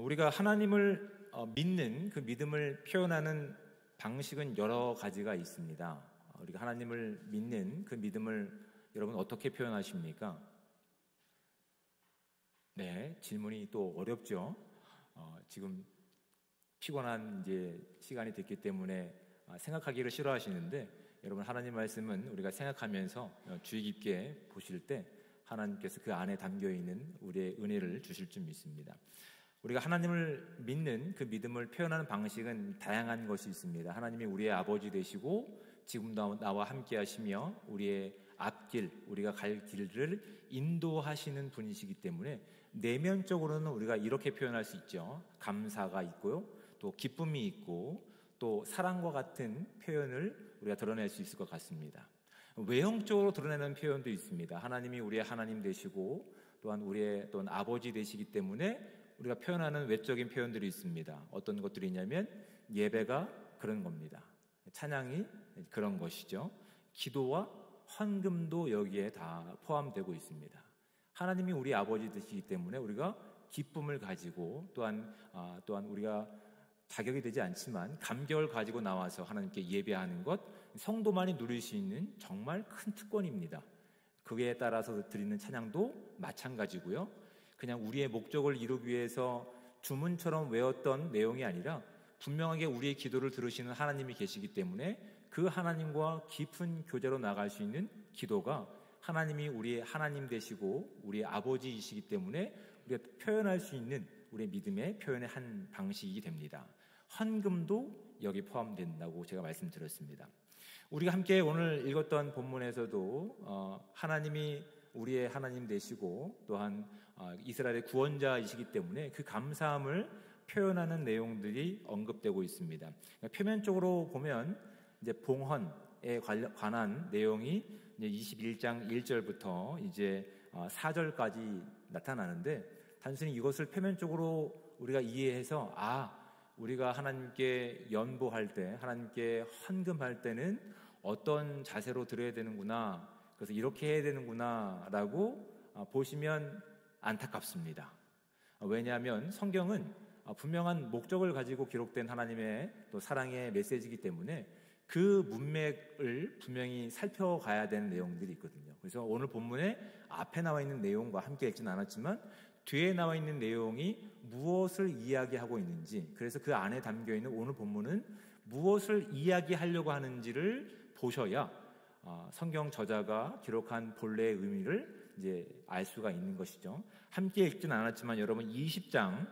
우리가 하나님을 믿는 그 믿음을 표현하는 방식은 여러 가지가 있습니다. 우리가 하나님을 믿는 그 믿음을 여러분 어떻게 표현하십니까? 네, 질문이 또 어렵죠. 지금 피곤한 이제 시간이 됐기 때문에 생각하기를 싫어하시는데, 여러분 하나님 말씀은 우리가 생각하면서 주의 깊게 보실 때 하나님께서 그 안에 담겨 있는 우리의 은혜를 주실 줄 믿습니다. 우리가 하나님을 믿는 그 믿음을 표현하는 방식은 다양한 것이 있습니다. 하나님이 우리의 아버지 되시고 지금도 나와 함께 하시며 우리의 앞길, 우리가 갈 길을 인도하시는 분이시기 때문에 내면적으로는 우리가 이렇게 표현할 수 있죠. 감사가 있고요, 또 기쁨이 있고, 또 사랑과 같은 표현을 우리가 드러낼 수 있을 것 같습니다. 외형적으로 드러내는 표현도 있습니다. 하나님이 우리의 하나님 되시고 또한 우리의 또한 아버지 되시기 때문에 우리가 표현하는 외적인 표현들이 있습니다. 어떤 것들이 있냐면 예배가 그런 겁니다. 찬양이 그런 것이죠. 기도와 헌금도 여기에 다 포함되고 있습니다. 하나님이 우리 아버지 되시기 때문에 우리가 기쁨을 가지고 또한 우리가 자격이 되지 않지만 감격을 가지고 나와서 하나님께 예배하는 것, 성도만이 누릴 수 있는 정말 큰 특권입니다. 그에 따라서 드리는 찬양도 마찬가지고요. 그냥 우리의 목적을 이루기 위해서 주문처럼 외웠던 내용이 아니라 분명하게 우리의 기도를 들으시는 하나님이 계시기 때문에 그 하나님과 깊은 교제로 나갈 수 있는 기도가, 하나님이 우리의 하나님 되시고 우리의 아버지이시기 때문에 우리가 표현할 수 있는 우리의 믿음의 표현의 한 방식이 됩니다. 헌금도 여기 포함된다고 제가 말씀드렸습니다. 우리가 함께 오늘 읽었던 본문에서도 하나님이 우리의 하나님 되시고 또한 이스라엘의 구원자이시기 때문에 그 감사함을 표현하는 내용들이 언급되고 있습니다. 표면적으로 보면 이제 봉헌에 관한 내용이 이제 21장 1절부터 이제 4절까지 나타나는데, 단순히 이것을 표면적으로 우리가 이해해서 우리가 하나님께 연보할 때, 하나님께 헌금할 때는 어떤 자세로 드려야 되는구나, 그래서 이렇게 해야 되는구나 라고 보시면 안타깝습니다. 왜냐하면 성경은 분명한 목적을 가지고 기록된 하나님의 또 사랑의 메시지이기 때문에 그 문맥을 분명히 살펴가야 되는 내용들이 있거든요. 그래서 오늘 본문에 앞에 나와 있는 내용과 함께 읽지는 않았지만 뒤에 나와 있는 내용이 무엇을 이야기하고 있는지, 그래서 그 안에 담겨있는 오늘 본문은 무엇을 이야기하려고 하는지를 보셔야 성경 저자가 기록한 본래의 의미를 이제 알 수가 있는 것이죠. 함께 읽지는 않았지만 여러분 20장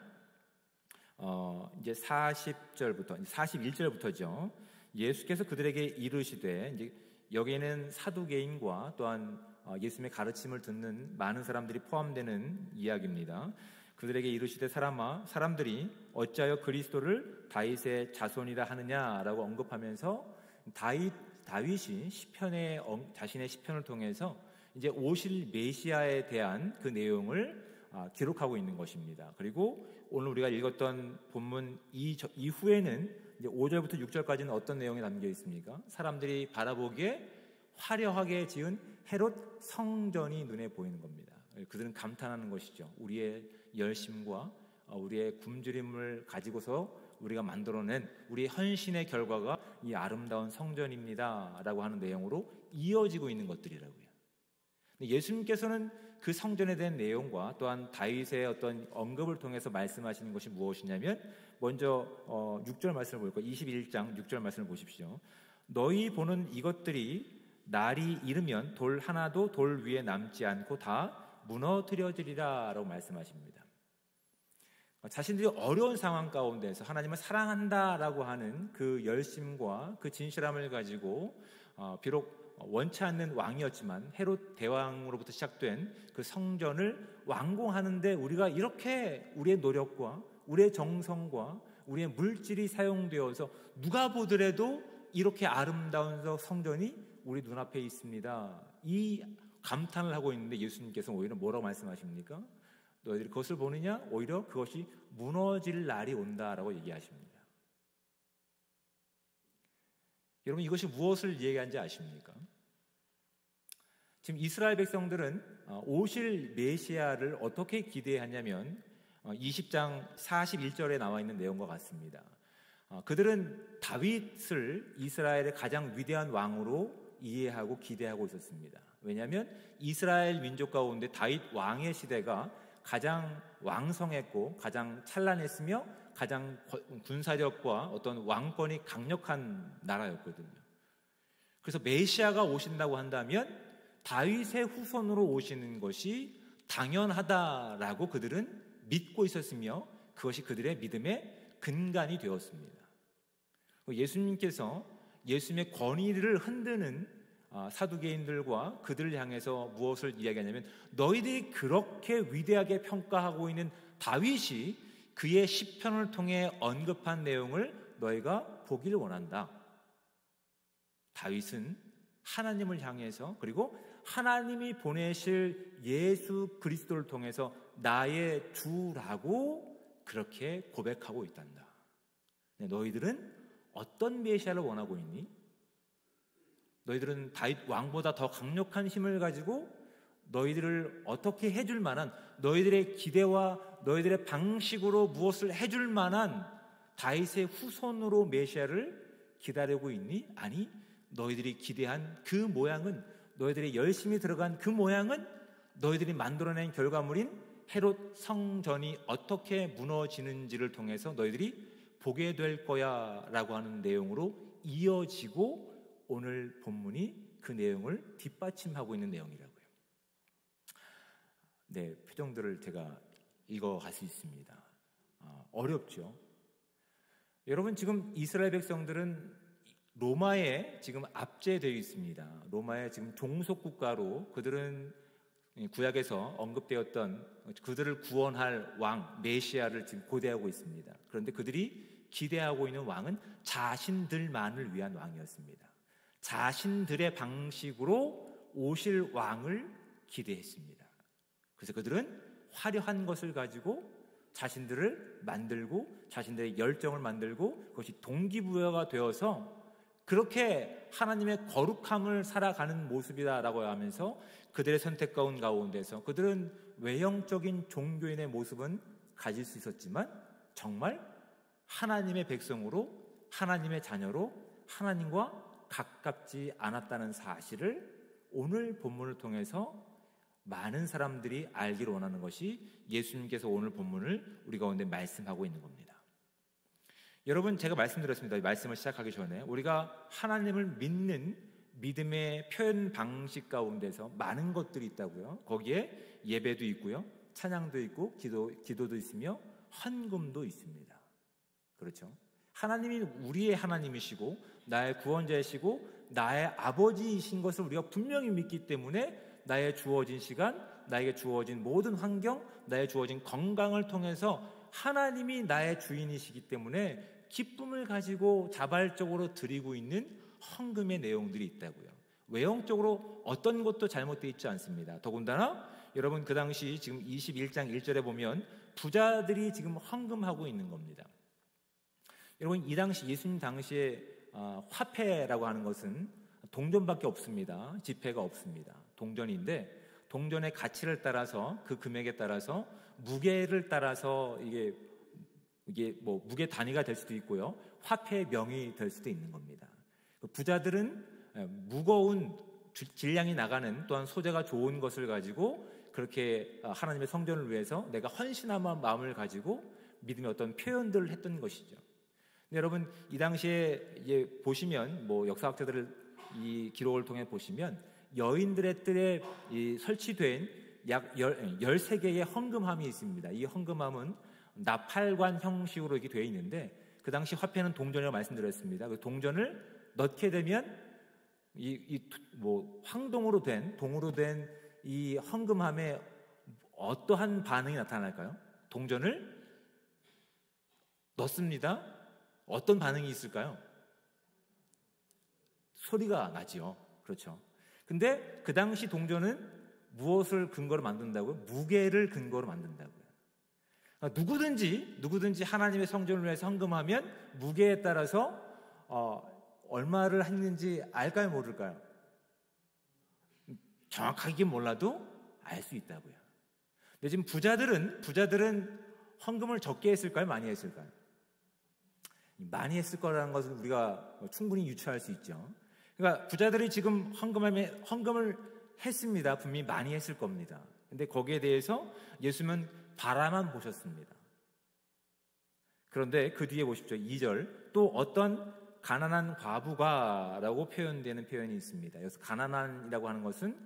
이제 40절부터 41절부터죠. 예수께서 그들에게 이르시되, 이제 여기에는 사두개인과 또한 예수님의 가르침을 듣는 많은 사람들이 포함되는 이야기입니다. 그들에게 이르시되 사람들이 어찌하여 그리스도를 다윗의 자손이라 하느냐라고 언급하면서 다윗이 시편에 자신의 시편을 통해서 이제 오실 메시아에 대한 그 내용을 기록하고 있는 것입니다. 그리고 오늘 우리가 읽었던 본문 이후에는 이제 5절부터 6절까지는 어떤 내용이 담겨 있습니까? 사람들이 바라보기에 화려하게 지은 헤롯 성전이 눈에 보이는 겁니다. 그들은 감탄하는 것이죠. 우리의 열심과 우리의 굶주림을 가지고서 우리가 만들어낸 우리의 헌신의 결과가 이 아름다운 성전입니다 라고 하는 내용으로 이어지고 있는 것들이라고요. 예수님께서는 그 성전에 대한 내용과 또한 다윗의 어떤 언급을 통해서 말씀하시는 것이 무엇이냐면, 먼저 6절 말씀을 볼 거예요. 21장 6절 말씀을 보십시오. 너희 보는 이것들이 날이 이르면 돌 하나도 돌 위에 남지 않고 다 무너뜨려지리라 라고 말씀하십니다. 자신들이 어려운 상황 가운데서 하나님을 사랑한다라고 하는 그 열심과 그 진실함을 가지고 비록 원치 않는 왕이었지만 헤롯 대왕으로부터 시작된 그 성전을 완공하는데 우리가 이렇게 우리의 노력과 우리의 정성과 우리의 물질이 사용되어서 누가 보더라도 이렇게 아름다운 성전이 우리 눈앞에 있습니다, 이 감탄을 하고 있는데 예수님께서 오히려 뭐라고 말씀하십니까? 너희들이 그것을 보느냐? 오히려 그것이 무너질 날이 온다라고 얘기하십니다. 여러분, 이것이 무엇을 얘기하는지 아십니까? 지금 이스라엘 백성들은 오실 메시아를 어떻게 기대하냐면 20장 41절에 나와 있는 내용과 같습니다. 그들은 다윗을 이스라엘의 가장 위대한 왕으로 이해하고 기대하고 있었습니다. 왜냐하면 이스라엘 민족 가운데 다윗 왕의 시대가 가장 왕성했고 가장 찬란했으며 가장 군사력과 어떤 왕권이 강력한 나라였거든요. 그래서 메시아가 오신다고 한다면 다윗의 후손으로 오시는 것이 당연하다라고 그들은 믿고 있었으며 그것이 그들의 믿음의 근간이 되었습니다. 예수님께서 예수님의 권위를 흔드는 사두개인들과 그들을 향해서 무엇을 이야기하냐면 너희들이 그렇게 위대하게 평가하고 있는 다윗이 그의 시편을 통해 언급한 내용을 너희가 보기를 원한다. 다윗은 하나님을 향해서 그리고 하나님이 보내실 예수 그리스도를 통해서 나의 주라고 그렇게 고백하고 있단다. 너희들은 어떤 메시아를 원하고 있니? 너희들은 다윗 왕보다 더 강력한 힘을 가지고 너희들을 어떻게 해줄 만한 너희들의 기대와 너희들의 방식으로 무엇을 해줄 만한 다윗의 후손으로 메시아를 기다리고 있니? 아니, 너희들이 기대한 그 모양은 너희들이 열심히 들어간 그 모양은 너희들이 만들어낸 결과물인 헤롯 성전이 어떻게 무너지는지를 통해서 너희들이 보게 될 거야 라고 하는 내용으로 이어지고 오늘 본문이 그 내용을 뒷받침하고 있는 내용이라고요. 네, 표정들을 제가 읽어갈 수 있습니다. 어렵죠. 여러분, 지금 이스라엘 백성들은 로마에 지금 압제되어 있습니다. 로마의 지금 종속국가로 그들은 구약에서 언급되었던 그들을 구원할 왕 메시아를 지금 고대하고 있습니다. 그런데 그들이 기대하고 있는 왕은 자신들만을 위한 왕이었습니다. 자신들의 방식으로 오실 왕을 기대했습니다. 그래서 그들은 화려한 것을 가지고 자신들을 만들고 자신들의 열정을 만들고 그것이 동기부여가 되어서 그렇게 하나님의 거룩함을 살아가는 모습이다라고 하면서 그들의 선택 가운데서 그들은 외형적인 종교인의 모습은 가질 수 있었지만 정말 하나님의 백성으로 하나님의 자녀로 하나님과 가깝지 않았다는 사실을 오늘 본문을 통해서 많은 사람들이 알기를 원하는 것이 예수님께서 오늘 본문을 우리 가운데 말씀하고 있는 겁니다. 여러분, 제가 말씀드렸습니다. 이 말씀을 시작하기 전에 우리가 하나님을 믿는 믿음의 표현 방식 가운데서 많은 것들이 있다고요. 거기에 예배도 있고요, 찬양도 있고 기도도 있으며 헌금도 있습니다. 그렇죠? 하나님이 우리의 하나님이시고 나의 구원자이시고 나의 아버지이신 것을 우리가 분명히 믿기 때문에 나의 주어진 시간, 나에게 주어진 모든 환경, 나의 주어진 건강을 통해서 하나님이 나의 주인이시기 때문에 기쁨을 가지고 자발적으로 드리고 있는 헌금의 내용들이 있다고요. 외형적으로 어떤 것도 잘못되어 있지 않습니다. 더군다나 여러분, 그 당시 지금 21장 1절에 보면 부자들이 지금 헌금하고 있는 겁니다. 여러분, 이 당시 예수님 당시에 화폐라고 하는 것은 동전밖에 없습니다. 지폐가 없습니다. 동전인데 동전의 가치를 따라서 그 금액에 따라서 무게를 따라서 이게 뭐 무게 단위가 될 수도 있고요, 화폐의 명이 될 수도 있는 겁니다. 부자들은 무거운 질량이 나가는 또한 소재가 좋은 것을 가지고 그렇게 하나님의 성전을 위해서 내가 헌신한 마음을 가지고 믿음의 어떤 표현들을 했던 것이죠. 여러분, 이 당시에 보시면 뭐 역사학자들을 이 기록을 통해 보시면 여인들의 뜰에 설치된 약 13개의 헌금함이 있습니다. 이 헌금함은 나팔관 형식으로 이렇게 되어 있는데 그 당시 화폐는 동전이라고 말씀드렸습니다. 그 동전을 넣게 되면 황동으로 된 동으로 된 이 헌금함에 어떠한 반응이 나타날까요? 동전을 넣습니다. 어떤 반응이 있을까요? 소리가 나지요. 그렇죠. 근데 그 당시 동전은 무엇을 근거로 만든다고요? 무게를 근거로 만든다고요. 누구든지 하나님의 성전을 위해서 헌금하면 무게에 따라서 얼마를 했는지 알까요, 모를까요? 정확하게 몰라도 알 수 있다고요. 근데 지금 부자들은 헌금을 적게 했을까요? 많이 했을까요? 많이 했을 거라는 것은 우리가 충분히 유추할 수 있죠. 그러니까 부자들이 지금 헌금을 했습니다. 분명히 많이 했을 겁니다. 근데 거기에 대해서 예수님은 바라만 보셨습니다. 그런데 그 뒤에 보십시오. 2절, 또 어떤 가난한 과부가 라고 표현되는 표현이 있습니다. 여기서 가난한이라고 하는 것은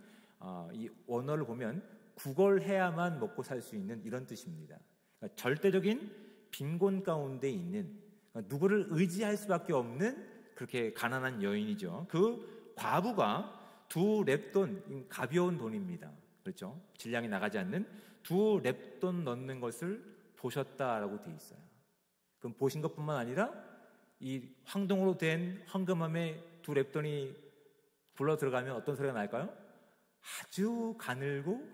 이 원어를 보면 구걸해야만 먹고 살 수 있는 이런 뜻입니다. 그러니까 절대적인 빈곤 가운데 있는, 그러니까 누구를 의지할 수밖에 없는 그렇게 가난한 여인이죠. 그 과부가 2렙돈, 가벼운 돈입니다. 그렇죠? 질량이 나가지 않는 2렙돈 넣는 것을 보셨다라고 되어 있어요. 그럼 보신 것뿐만 아니라 이 황동으로 된 황금함에 2렙돈이 굴러 들어가면 어떤 소리가 날까요? 아주 가늘고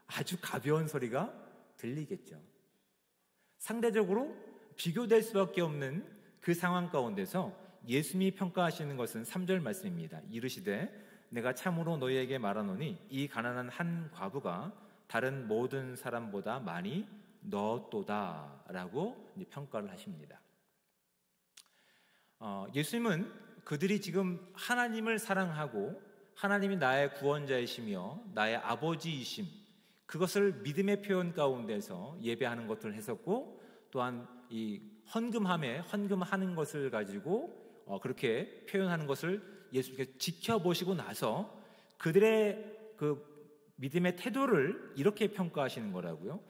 아주 가벼운 소리가 들리겠죠. 상대적으로 비교될 수밖에 없는 그 상황 가운데서 예수님이 평가하시는 것은 3절 말씀입니다. 이르시되 내가 참으로 너희에게 말하노니 이 가난한 한 과부가 다른 모든 사람보다 많이 넣었도다 라고 평가를 하십니다. 예수님은 그들이 지금 하나님을 사랑하고 하나님이 나의 구원자이시며 나의 아버지이심, 그것을 믿음의 표현 가운데서 예배하는 것을 했었고, 또한 이 헌금하는 것을 가지고 그렇게 표현하는 것을 예수님께서 지켜보시고 나서 그들의 그 믿음의 태도를 이렇게 평가하시는 거라고요.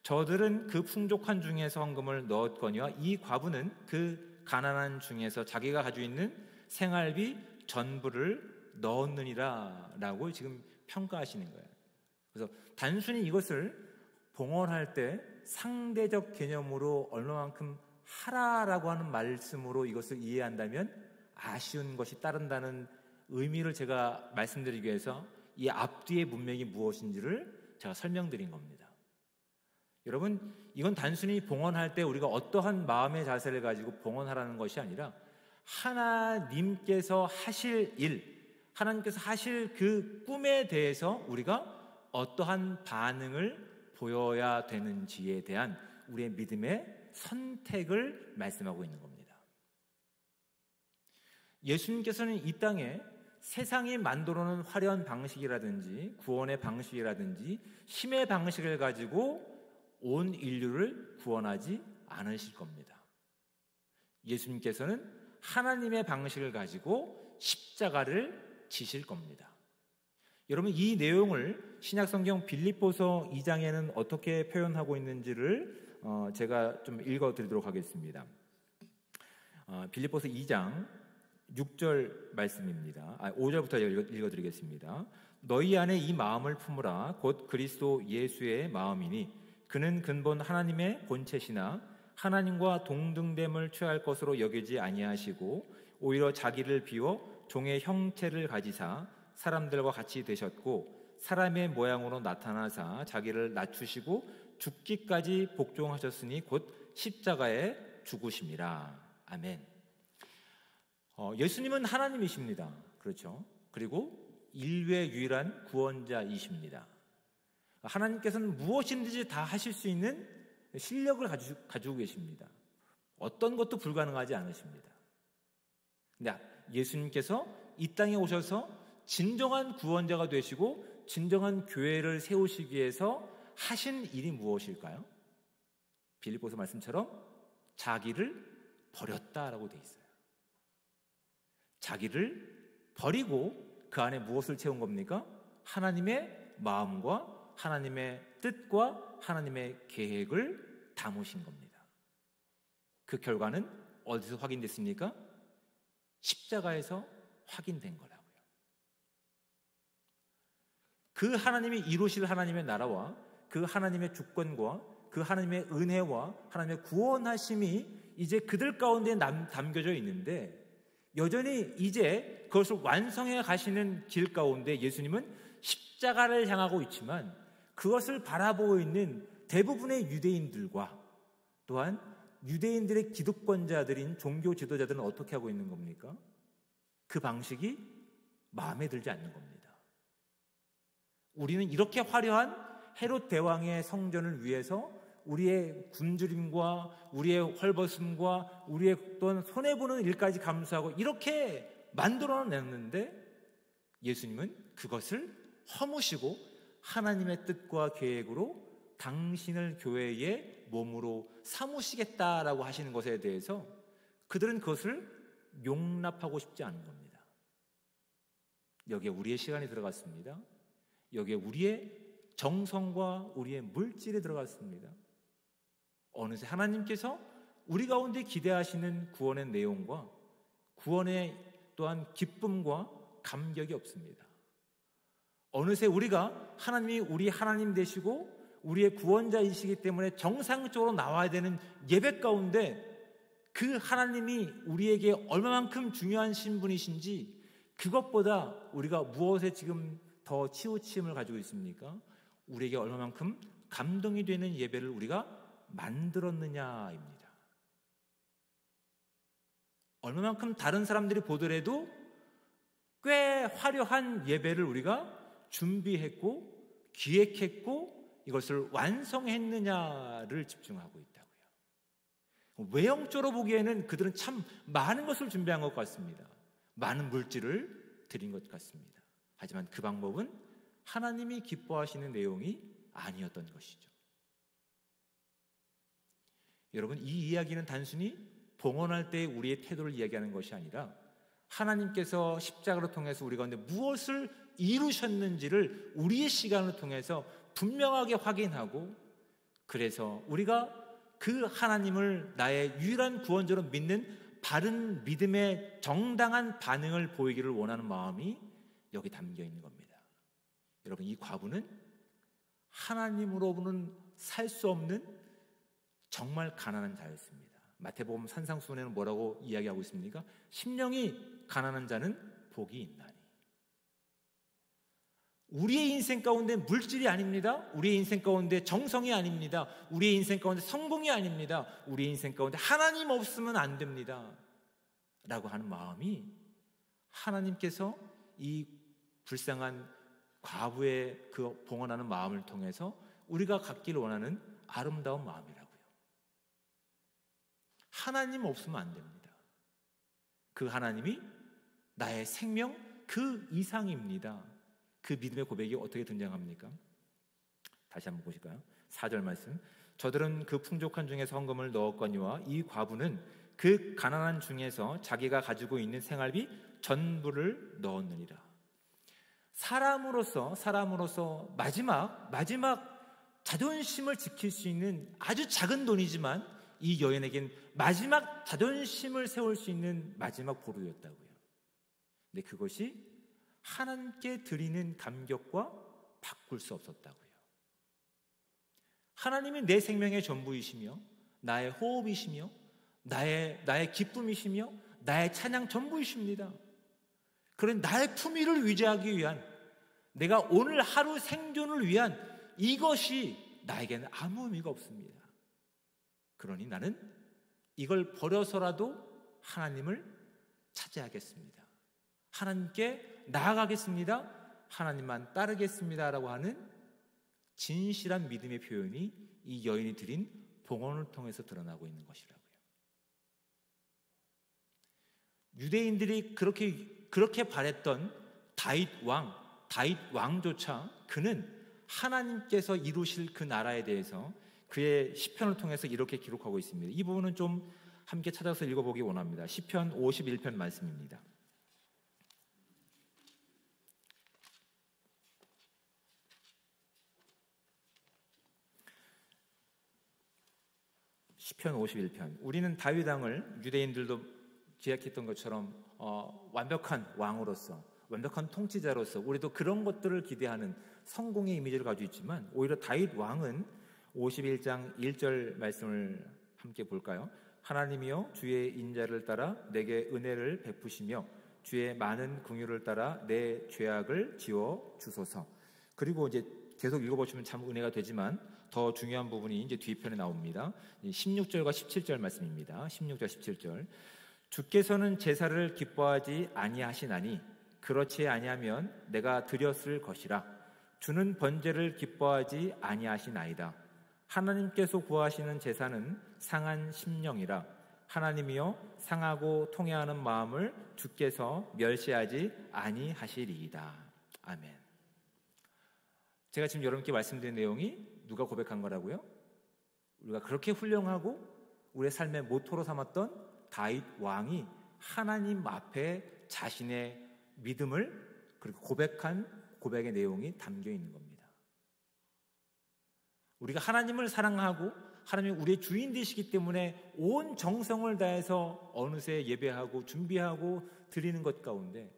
저들은 그 풍족한 중에서 헌금을 넣었거니와 이 과부는 그 가난한 중에서 자기가 가지고 있는 생활비 전부를 넣었느니라 라고 지금 평가하시는 거예요. 그래서 단순히 이것을 봉헌할 때 상대적 개념으로 얼마만큼 하라라고 하는 말씀으로 이것을 이해한다면 아쉬운 것이 따른다는 의미를 제가 말씀드리기 위해서 이 앞뒤의 문맥이 무엇인지를 제가 설명드린 겁니다. 여러분, 이건 단순히 봉헌할 때 우리가 어떠한 마음의 자세를 가지고 봉헌하라는 것이 아니라 하나님께서 하실 일, 하나님께서 하실 그 꿈에 대해서 우리가 어떠한 반응을 보여야 되는지에 대한 우리의 믿음의 선택을 말씀하고 있는 겁니다. 예수님께서는 이 땅에 세상이 만들어놓은 화려한 방식이라든지 구원의 방식이라든지 힘의 방식을 가지고 온 인류를 구원하지 않으실 겁니다. 예수님께서는 하나님의 방식을 가지고 십자가를 지실 겁니다. 여러분, 이 내용을 신약성경 빌립보서 2장에는 어떻게 표현하고 있는지를 제가 좀 읽어드리도록 하겠습니다. 빌립보서 2장 6절 말씀입니다. 5절부터 읽어드리겠습니다. 너희 안에 이 마음을 품으라. 곧 그리스도 예수의 마음이니 그는 근본 하나님의 본체시나 하나님과 동등됨을 취할 것으로 여기지 아니하시고 오히려 자기를 비워 종의 형체를 가지사 사람들과 같이 되셨고 사람의 모양으로 나타나사 자기를 낮추시고 죽기까지 복종하셨으니 곧 십자가에 죽으심이라. 아멘. 예수님은 하나님이십니다. 그렇죠? 그리고 인류의 유일한 구원자이십니다. 하나님께서는 무엇이든지 다 하실 수 있는 실력을 가지고 계십니다. 어떤 것도 불가능하지 않으십니다. 근데 예수님께서 이 땅에 오셔서 진정한 구원자가 되시고 진정한 교회를 세우시기 위해서 하신 일이 무엇일까요? 빌립보서 말씀처럼 자기를 버렸다라고 되어 있어요. 자기를 버리고 그 안에 무엇을 채운 겁니까? 하나님의 마음과 하나님의 뜻과 하나님의 계획을 담으신 겁니다. 그 결과는 어디서 확인됐습니까? 십자가에서 확인된 거라고요. 그 하나님이 이루실 하나님의 나라와 그 하나님의 주권과 그 하나님의 은혜와 하나님의 구원하심이 이제 그들 가운데 담겨져 있는데, 여전히 이제 그것을 완성해 가시는 길 가운데 예수님은 십자가를 향하고 있지만 그것을 바라보고 있는 대부분의 유대인들과 또한 유대인들의 기득권자들인 종교 지도자들은 어떻게 하고 있는 겁니까? 그 방식이 마음에 들지 않는 겁니다. 우리는 이렇게 화려한 헤롯 대왕의 성전을 위해서 우리의 굶주림과 우리의 헐벗음과 우리의 어떤 손해보는 일까지 감수하고 이렇게 만들어냈는데 예수님은 그것을 허무시고 하나님의 뜻과 계획으로 당신을 교회의 몸으로 삼으시겠다라고 하시는 것에 대해서 그들은 그것을 용납하고 싶지 않은 겁니다. 여기에 우리의 시간이 들어갔습니다. 여기에 우리의 정성과 우리의 물질이 들어갔습니다. 어느새 하나님께서 우리 가운데 기대하시는 구원의 내용과 구원의 또한 기쁨과 감격이 없습니다. 어느새 우리가 하나님이 우리 하나님 되시고 우리의 구원자이시기 때문에 정상적으로 나와야 되는 예배 가운데 그 하나님이 우리에게 얼마만큼 중요한 신분이신지 그것보다 우리가 무엇에 지금 더 치우침을 가지고 있습니까? 우리에게 얼마만큼 감동이 되는 예배를 우리가 만들었느냐입니다. 얼마만큼 다른 사람들이 보더라도 꽤 화려한 예배를 우리가 준비했고 기획했고 이것을 완성했느냐를 집중하고 있다고요. 외형적으로 보기에는 그들은 참 많은 것을 준비한 것 같습니다. 많은 물질을 드린 것 같습니다. 하지만 그 방법은 하나님이 기뻐하시는 내용이 아니었던 것이죠. 여러분, 이 이야기는 단순히 봉헌할 때 우리의 태도를 이야기하는 것이 아니라 하나님께서 십자가를 통해서 우리 가운데 무엇을 이루셨는지를 우리의 시간을 통해서 분명하게 확인하고 그래서 우리가 그 하나님을 나의 유일한 구원자로 믿는 바른 믿음의 정당한 반응을 보이기를 원하는 마음이 여기 담겨 있는 겁니다. 여러분, 이 과부는 하나님으로는 살 수 없는 정말 가난한 자였습니다. 마태복음 산상수훈에는 뭐라고 이야기하고 있습니까? 심령이 가난한 자는 복이 있나니. 우리의 인생 가운데 물질이 아닙니다. 우리의 인생 가운데 정성이 아닙니다. 우리의 인생 가운데 성공이 아닙니다. 우리의 인생 가운데 하나님 없으면 안 됩니다 라고 하는 마음이 하나님께서 이 불쌍한 과부의 그 봉헌하는 마음을 통해서 우리가 갖기를 원하는 아름다운 마음이라고요. 하나님 없으면 안 됩니다. 그 하나님이 나의 생명 그 이상입니다. 그 믿음의 고백이 어떻게 등장합니까? 다시 한번 보실까요? 4절 말씀. 저들은 그 풍족한 중에서 헌금을 넣었거니와 이 과부는 그 가난한 중에서 자기가 가지고 있는 생활비 전부를 넣었느니라. 사람으로서 마지막 자존심을 지킬 수 있는 아주 작은 돈이지만 이 여인에겐 마지막 자존심을 세울 수 있는 마지막 보루였다고요. 근데 그것이 하나님께 드리는 감격과 바꿀 수 없었다고요. 하나님이 내 생명의 전부이시며 나의 호흡이시며 나의 기쁨이시며 나의 찬양 전부이십니다. 그런 나의 품위를 유지하기 위한 내가 오늘 하루 생존을 위한 이것이 나에게는 아무 의미가 없습니다. 그러니 나는 이걸 버려서라도 하나님을 찾아야겠습니다. 하나님께 나아가겠습니다. 하나님만 따르겠습니다 라고 하는 진실한 믿음의 표현이 이 여인이 드린 봉헌을 통해서 드러나고 있는 것이라고요. 유대인들이 그렇게 바랬던 다윗 왕조차 그는 하나님께서 이루실 그 나라에 대해서 그의 시편을 통해서 이렇게 기록하고 있습니다. 이 부분은 좀 함께 찾아서 읽어보기 원합니다. 시편 51편 말씀입니다. 시편 51편. 우리는 다윗 왕을 유대인들도 기약했던 것처럼 완벽한 왕으로서, 완벽한 통치자로서 우리도 그런 것들을 기대하는 성공의 이미지를 가지고 있지만 오히려 다윗 왕은 51장 1절 말씀을 함께 볼까요? 하나님이여 주의 인자를 따라 내게 은혜를 베푸시며 주의 많은 긍휼을 따라 내 죄악을 지워 주소서. 그리고 이제 계속 읽어보시면 참 은혜가 되지만 더 중요한 부분이 이제 뒤편에 나옵니다. 16절과 17절 말씀입니다. 16절 17절. 주께서는 제사를 기뻐하지 아니하시나니 그렇지 아니하면 내가 드렸을 것이라. 주는 번제를 기뻐하지 아니하시나이다. 하나님께서 구하시는 제사는 상한 심령이라. 하나님이여 상하고 통회하는 마음을 주께서 멸시하지 아니하시리이다. 아멘. 제가 지금 여러분께 말씀드린 내용이 누가 고백한 거라고요? 우리가 그렇게 훌륭하고 우리의 삶의 모토로 삼았던 다윗 왕이 하나님 앞에 자신의 믿음을 그리고 고백한 고백의 내용이 담겨 있는 겁니다. 우리가 하나님을 사랑하고 하나님이 우리의 주인 되시기 때문에 온 정성을 다해서 어느새 예배하고 준비하고 드리는 것 가운데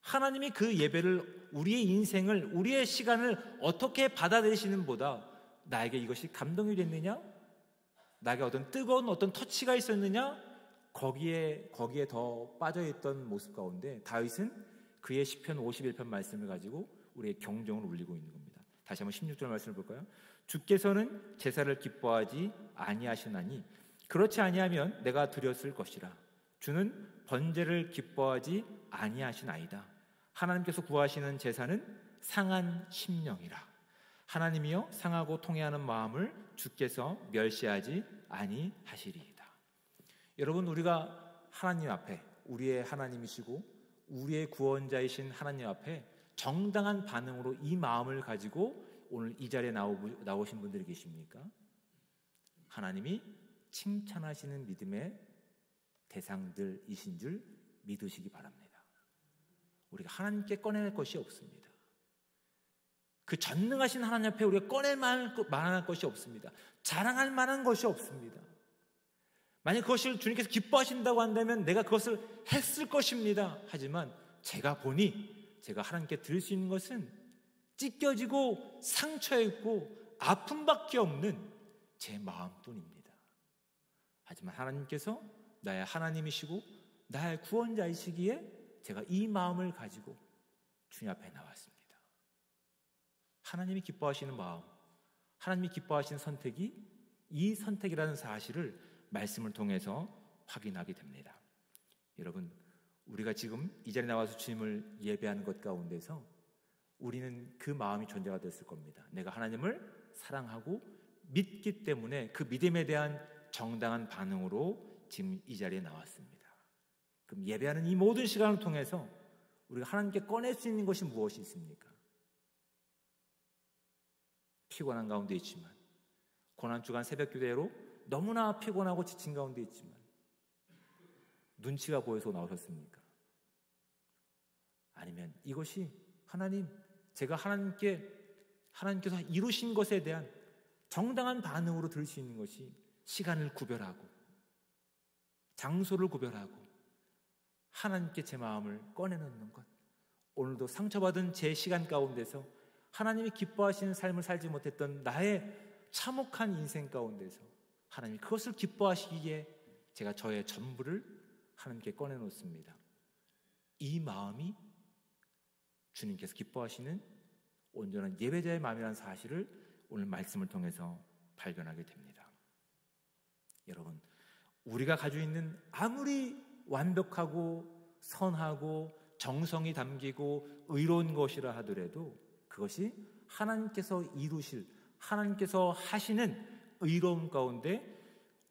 하나님이 그 예배를, 우리의 인생을, 우리의 시간을 어떻게 받아들이시는 보다 나에게 이것이 감동이 됐느냐, 나에게 어떤 뜨거운 어떤 터치가 있었느냐, 거기에 더 빠져있던 모습 가운데 다윗은 그의 시편 51편 말씀을 가지고 우리의 경종을 울리고 있는 겁니다. 다시 한번 16절 말씀을 볼까요? 주께서는 제사를 기뻐하지 아니하시나니 그렇지 아니하면 내가 드렸을 것이라. 주는 번제를 기뻐하지 아니하시나이다. 하나님께서 구하시는 제사는 상한 심령이라. 하나님이여 상하고 통회하는 마음을 주께서 멸시하지 아니하시리이다. 여러분, 우리가 하나님 앞에, 우리의 하나님이시고 우리의 구원자이신 하나님 앞에 정당한 반응으로 이 마음을 가지고 오늘 이 자리에 나오신 분들이 계십니까? 하나님이 칭찬하시는 믿음의 대상들이신 줄 믿으시기 바랍니다. 우리가 하나님께 꺼낼 것이 없습니다. 그 전능하신 하나님 앞에 우리가 꺼낼 만한 것이 없습니다. 자랑할 만한 것이 없습니다. 만약 그것을 주님께서 기뻐하신다고 한다면 내가 그것을 했을 것입니다. 하지만 제가 보니 제가 하나님께 드릴 수 있는 것은 찢겨지고 상처있고 아픔밖에 없는 제 마음뿐입니다. 하지만 하나님께서 나의 하나님이시고 나의 구원자이시기에 제가 이 마음을 가지고 주님 앞에 나왔습니다. 하나님이 기뻐하시는 마음, 하나님이 기뻐하시는 선택이 이 선택이라는 사실을 말씀을 통해서 확인하게 됩니다. 여러분, 우리가 지금 이 자리에 나와서 주님을 예배하는 것 가운데서 우리는 그 마음이 존재가 됐을 겁니다. 내가 하나님을 사랑하고 믿기 때문에 그 믿음에 대한 정당한 반응으로 지금 이 자리에 나왔습니다. 그럼 예배하는 이 모든 시간을 통해서 우리가 하나님께 꺼낼 수 있는 것이 무엇이 있습니까? 피곤한 가운데 있지만, 고난주간 새벽기도회로 너무나 피곤하고 지친 가운데 있지만 눈치가 보여서 나오셨습니까? 아니면 이것이 하나님, 제가 하나님께서 이루신 것에 대한 정당한 반응으로 들을 수 있는 것이 시간을 구별하고 장소를 구별하고 하나님께 제 마음을 꺼내놓는 것, 오늘도 상처받은 제 시간 가운데서 하나님이 기뻐하시는 삶을 살지 못했던 나의 참혹한 인생 가운데서 하나님이 그것을 기뻐하시기에 제가 저의 전부를 하나님께 꺼내놓습니다. 이 마음이 주님께서 기뻐하시는 온전한 예배자의 마음이라는 사실을 오늘 말씀을 통해서 발견하게 됩니다. 여러분, 우리가 가지고 있는 아무리 완벽하고 선하고 정성이 담기고 의로운 것이라 하더라도 그것이 하나님께서 이루실, 하나님께서 하시는 의로움 가운데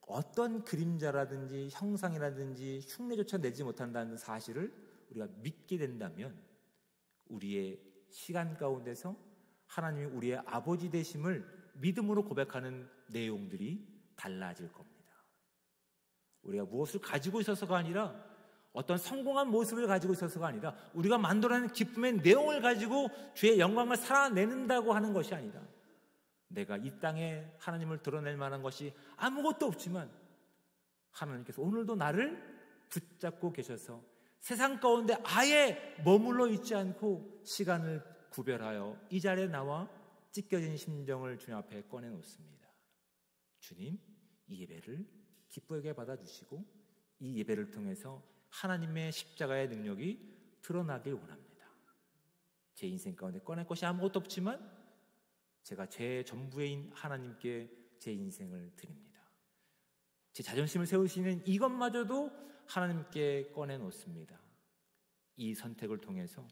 어떤 그림자라든지 형상이라든지 흉내조차 내지 못한다는 사실을 우리가 믿게 된다면 우리의 시간 가운데서 하나님이 우리의 아버지 되심을 믿음으로 고백하는 내용들이 달라질 겁니다. 우리가 무엇을 가지고 있어서가 아니라, 어떤 성공한 모습을 가지고 있어서가 아니라, 우리가 만들어낸 기쁨의 내용을 가지고 주의 영광을 살아내는다고 하는 것이 아니라, 내가 이 땅에 하나님을 드러낼 만한 것이 아무것도 없지만 하나님께서 오늘도 나를 붙잡고 계셔서 세상 가운데 아예 머물러 있지 않고 시간을 구별하여 이 자리에 나와 찢겨진 심정을 주님 앞에 꺼내놓습니다. 주님, 이 예배를 기쁘게 받아주시고 이 예배를 통해서 하나님의 십자가의 능력이 드러나길 원합니다. 제 인생 가운데 꺼낼 것이 아무것도 없지만 제가 제 전부인 하나님께 제 인생을 드립니다. 제 자존심을 세우시는 이것마저도 하나님께 꺼내놓습니다. 이 선택을 통해서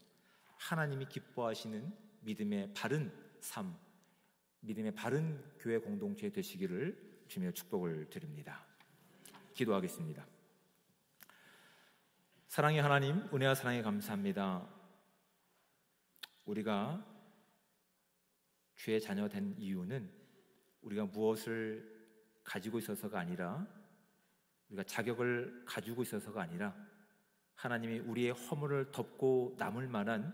하나님이 기뻐하시는 믿음의 바른 삶, 믿음의 바른 교회 공동체 되시기를 주님의 축복을 드립니다. 기도하겠습니다. 사랑의 하나님, 은혜와 사랑에 감사합니다. 우리가 주의 자녀 된 이유는 우리가 무엇을 가지고 있어서가 아니라, 우리가 자격을 가지고 있어서가 아니라 하나님이 우리의 허물을 덮고 남을 만한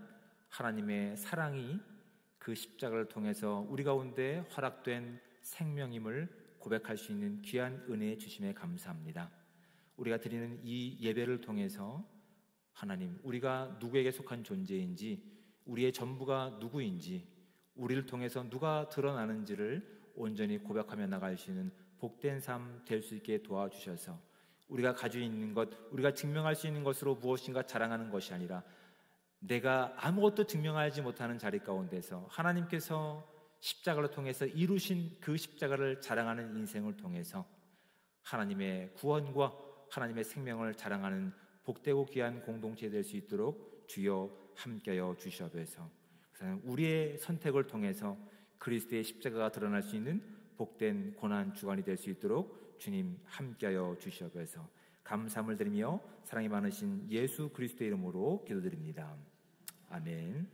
하나님의 사랑이 그 십자가를 통해서 우리 가운데 허락된 생명임을 고백할 수 있는 귀한 은혜 주심에 감사합니다. 우리가 드리는 이 예배를 통해서 하나님, 우리가 누구에게 속한 존재인지, 우리의 전부가 누구인지, 우리를 통해서 누가 드러나는지를 온전히 고백하며 나갈 수 있는 복된 삶 될 수 있게 도와주셔서 우리가 가지고 있는 것, 우리가 증명할 수 있는 것으로 무엇인가 자랑하는 것이 아니라 내가 아무것도 증명하지 못하는 자리 가운데서 하나님께서 십자가를 통해서 이루신 그 십자가를 자랑하는 인생을 통해서 하나님의 구원과 하나님의 생명을 자랑하는 복되고 귀한 공동체 될 수 있도록 주여 함께하여 주시옵소서. 우리의 선택을 통해서 그리스도의 십자가가 드러날 수 있는 복된 고난 주간이 될 수 있도록 주님 함께하여 주시옵소서. 감사함을 드리며 사랑이 많으신 예수 그리스도의 이름으로 기도드립니다. 아멘.